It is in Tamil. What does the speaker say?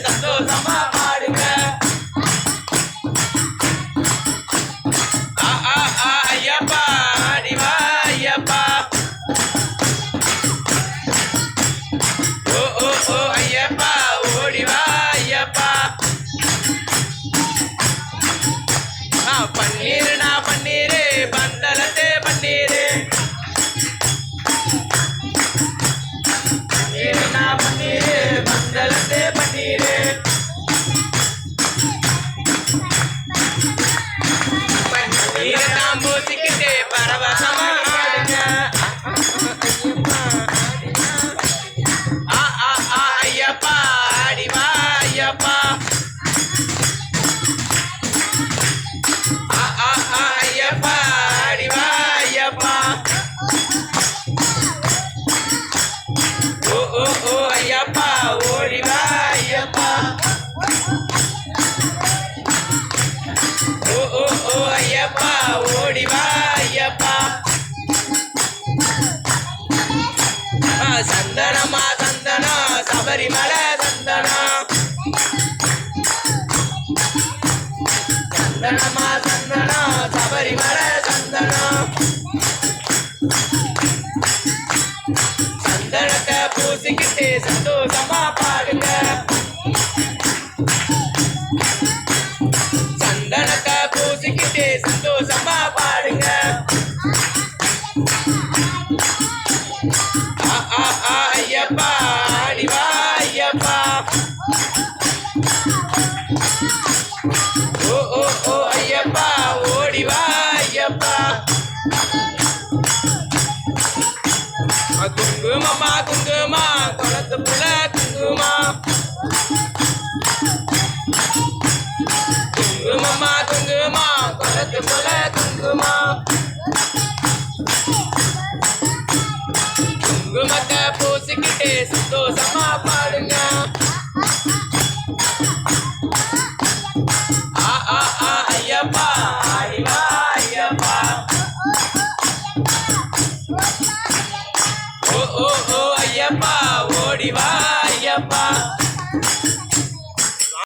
சந்தோஷமா பாடுங்க. ஐயப்பா அடிவா ஐயப்பா. ஓ ஓ ஓ ஐயப்பா ஓடிவா ஐயப்பா. பன்னீர் நான் பன்னீரு பந்தலத்தே பன்னீரு. பன்னீர் நான் பன்னீரு பந்தலத்தே பன்னீரு. பூசிக்கிட்டு பரவசமா ஆடுங்க. ஐயப்பா அடிவா ஐயப்பா. ஐயப்பா அடிவா ஐயப்பா. ஓ ஓ ஓ ஐயப்பா ஓடிவா ஐயப்பா. ஓ ஓ ஓ ஐயப்பா ஓடிவா ஐயப்பா. சந்தனமா சந்தனம் சபரிமலை சந்தனம். சந்தனமா சந்தனம் சபரிமலை சந்தனம். சந்தனத்தை பூசிக்கிட்டு சந்தோஷமா பாடுங்க. சந்தனத்தை பூசிக்கிட்டு சந்தோஷமா பாடுங்க. ஐயப்பா அடிவா ஐயப்பா. ஓ ஓ ஓ ஐயப்பா ஓடிவா ஐயப்பா. குங்குமமா குங்குமா குளத்து புல குங்குமா. குங்குமமா குங்குமா குளத்து புல குங்குமா. குங்குமத்தை பூசிக்கிட்டு சந்தோஷமா பாடுங்க. ஐயப்பா அடிவா ஐயப்பா. ஓ ஓ ஓ ஐயப்பா ஓடிவா